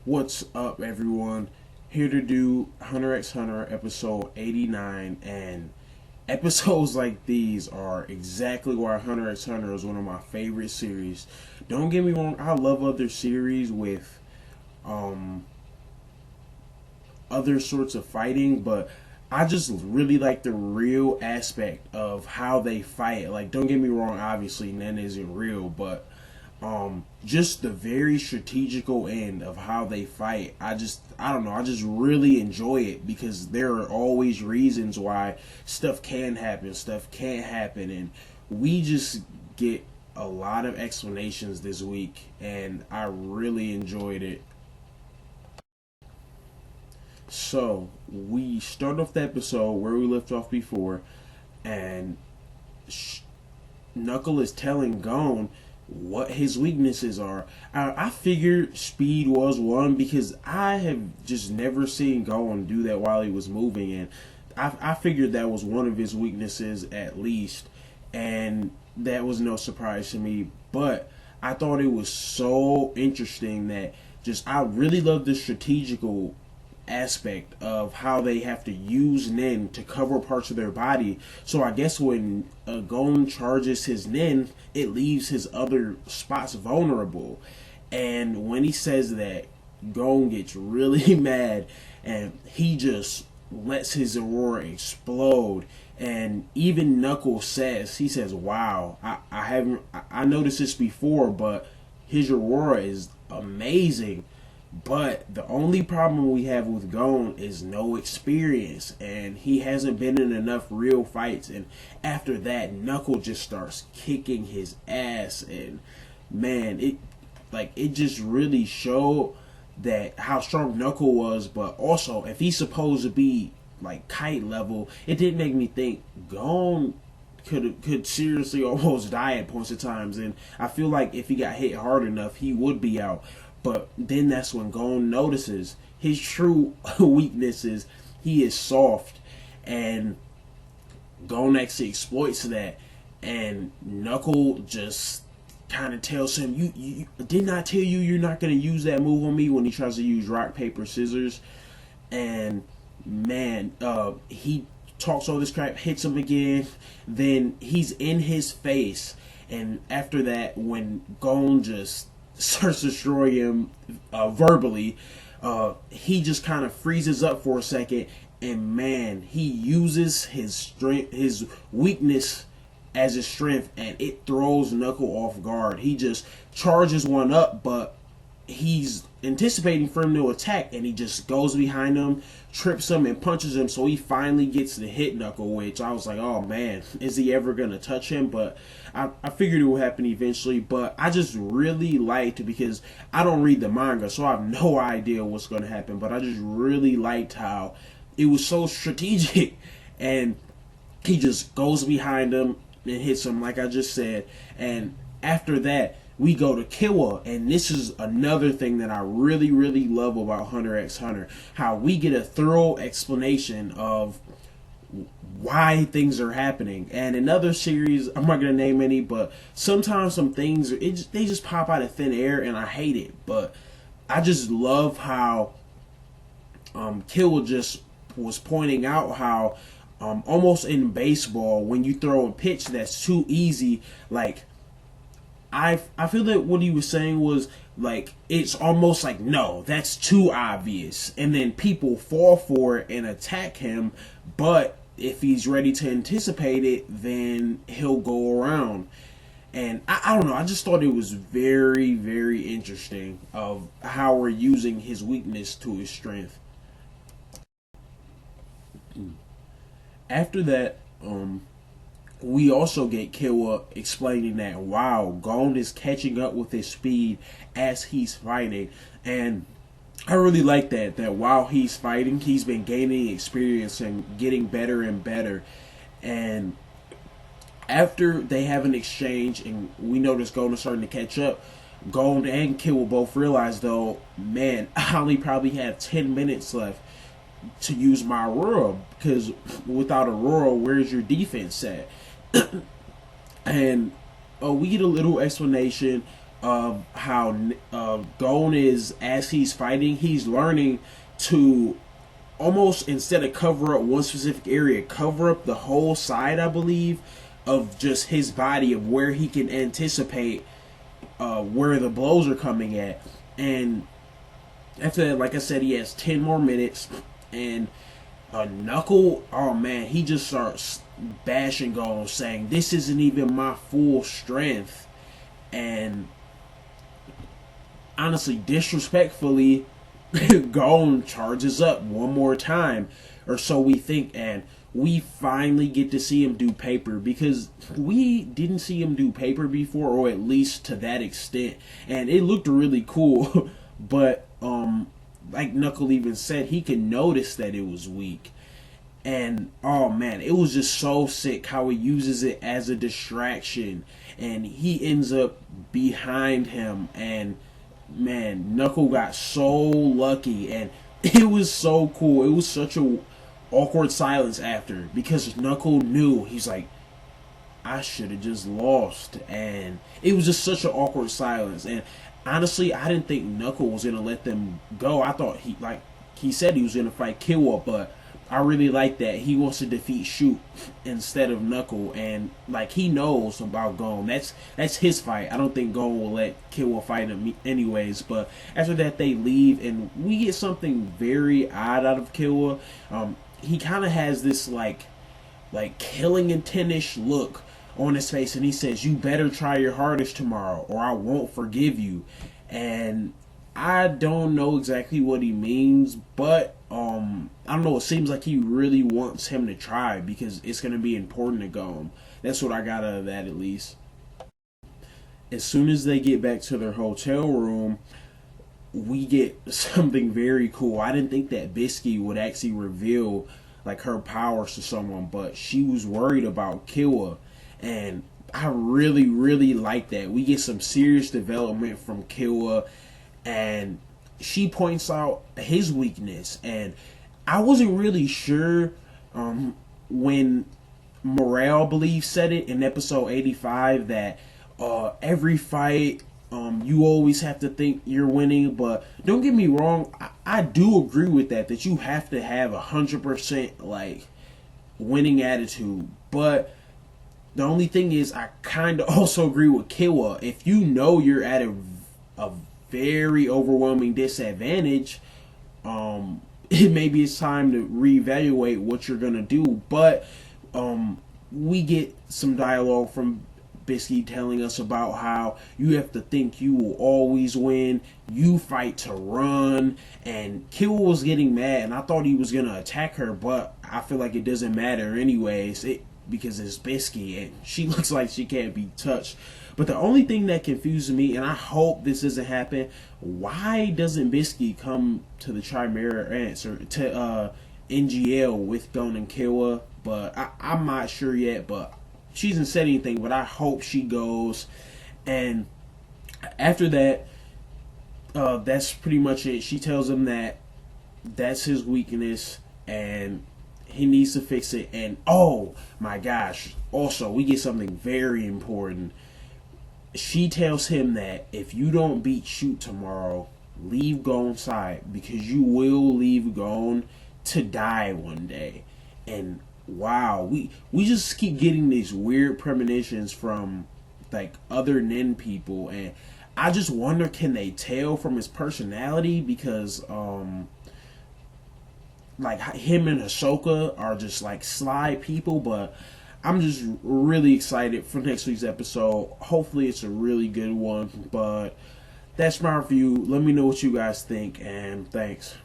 What's up, everyone? Here to do Hunter x Hunter episode 89, and episodes like these are exactly why Hunter x Hunter is one of my favorite series. Don't get me wrong, I love other series with other sorts of fighting, but I just really like the real aspect of how they fight. Like, don't get me wrong, obviously Nen isn't real, but just the very strategical end of how they fight. I don't know, I just really enjoy it because there are always reasons why stuff can happen, stuff can't happen, and we just get a lot of explanations this week, and I really enjoyed it. So we start off the episode where we left off before, and Knuckle is telling Gon what his weaknesses are. I figured speed was one because I have just never seen Gon do that while he was moving, and I figured that was one of his weaknesses at least, and that was no surprise to me. But I thought it was so interesting that I really love the strategical aspect of how they have to use Nen to cover parts of their body. So I guess when Gon charges his Nen, it leaves his other spots vulnerable. And when he says that, Gon gets really mad and he just lets his aurora explode. And even Knuckles says, wow, I noticed this before, but his aurora is amazing. But the only problem we have with Gon is no experience, and he hasn't been in enough real fights. And after that, Knuckle just starts kicking his ass, and man, it just really showed that how strong Knuckle was. But also, if he's supposed to be like Kite level, it did make me think Gon could seriously almost die at points of times, and I feel like if he got hit hard enough, he would be out. But then that's when Gon notices his true weaknesses. He is soft, and Gon actually exploits that. And Knuckle just kind of tells him, "You didn't I tell you you're not going to use that move on me?" When he tries to use rock paper scissors, and man, he talks all this crap, hits him again. Then he's in his face, and after that, when Gon just starts to destroy him verbally, he just kind of freezes up for a second, and man, he uses his strength, his weakness as his strength, and it throws Knuckle off guard. He just charges one up, but he's anticipating for him to attack, and he just goes behind him, trips him, and punches him. So he finally gets to hit Knuckle, which I was like, oh man, is he ever going to touch him? But I figured it would happen eventually. But I just really liked, because I don't read the manga, so I have no idea what's going to happen, but I just really liked how it was so strategic, and he just goes behind him and hits him like I just said. And after that, we go to Killua, and this is another thing that I really, really love about Hunter x Hunter. How we get a thorough explanation of why things are happening. And in other series, I'm not going to name any, but sometimes some things, they just pop out of thin air, and I hate it. But I just love how Killua just was pointing out how almost in baseball, when you throw a pitch that's too easy, like, I feel that what he was saying was like, it's almost like, no, that's too obvious, and then people fall for it and attack him. But if he's ready to anticipate it, then he'll go around. And I don't know, I just thought it was very, very interesting of how we're using his weakness to his strength. After that, we also get Killua explaining that, wow, Gon is catching up with his speed as he's fighting. And I really like that while he's fighting, he's been gaining experience and getting better and better. And after they have an exchange and we notice Gon is starting to catch up, Gon and Killua both realize, though, man, I only probably have 10 minutes left to use my Aurora, because without Aurora, where's your defense at? And we get a little explanation of how Gon is, as he's fighting, he's learning to almost, instead of cover up one specific area, cover up the whole side, I believe, of just his body, of where he can anticipate where the blows are coming at. And after that, like I said, he has 10 more minutes, and Knuckle, oh man, he just starts bashing Gon, saying, "This isn't even my full strength." And honestly, disrespectfully, Gon charges up one more time, or so we think, and we finally get to see him do paper, because we didn't see him do paper before, or at least to that extent, and it looked really cool. But like Knuckle even said, he could notice that it was weak. And oh man, it was just so sick how he uses it as a distraction, and he ends up behind him, and man, Knuckle got so lucky, and it was so cool. It was such a awkward silence after, because Knuckle knew, he's like, I should have just lost, and it was just such an awkward silence. And honestly, I didn't think Knuckle was gonna let them go. I thought he said he was gonna fight Killua, but I really like that he wants to defeat Shoot instead of Knuckle, and like, he knows about Gon. That's his fight. I don't think Gon will let Killua fight him anyways. But after that, they leave, and we get something very odd out of Killua. He kind of has this like killing intent-ish look on his face, and he says, "You better try your hardest tomorrow, or I won't forgive you." And I don't know exactly what he means, but I don't know. It seems like he really wants him to try, because it's going to be important to Gon. That's what I got out of that, at least. As soon as they get back to their hotel room, we get something very cool. I didn't think that Bisky would actually reveal like her powers to someone, but she was worried about Killua, and I really, really like that. We get some serious development from Killua, and she points out his weakness, and I wasn't really sure when Morale, I believe, said it in episode 85 that every fight you always have to think you're winning. But don't get me wrong, I do agree with that you have to have 100% like winning attitude. But the only thing is, I kind of also agree with Killua. If you know you're at a very overwhelming disadvantage, maybe it's time to reevaluate what you're gonna do. But we get some dialogue from Bisky telling us about how you have to think you will always win, you fight to run. And Killua was getting mad, and I thought he was gonna attack her, but I feel like it doesn't matter anyways, because it's Bisky, and she looks like she can't be touched. But the only thing that confuses me, and I hope this doesn't happen, why doesn't Bisky come to the Chimera answer to NGL with Gon and Killua? But I'm not sure yet, but she hasn't said anything, but I hope she goes. And after that, that's pretty much it. She tells him that that's his weakness, and he needs to fix it. And oh my gosh, also we get something very important. She tells him that if you don't beat Shoot tomorrow, leave Gon's side, because you will leave Gon to die one day. And wow, we just keep getting these weird premonitions from like other Nin people, and I just wonder, can they tell from his personality? Because like him and Ahsoka are just like sly people. But I'm just really excited for next week's episode. Hopefully it's a really good one. But that's my review. Let me know what you guys think, and thanks.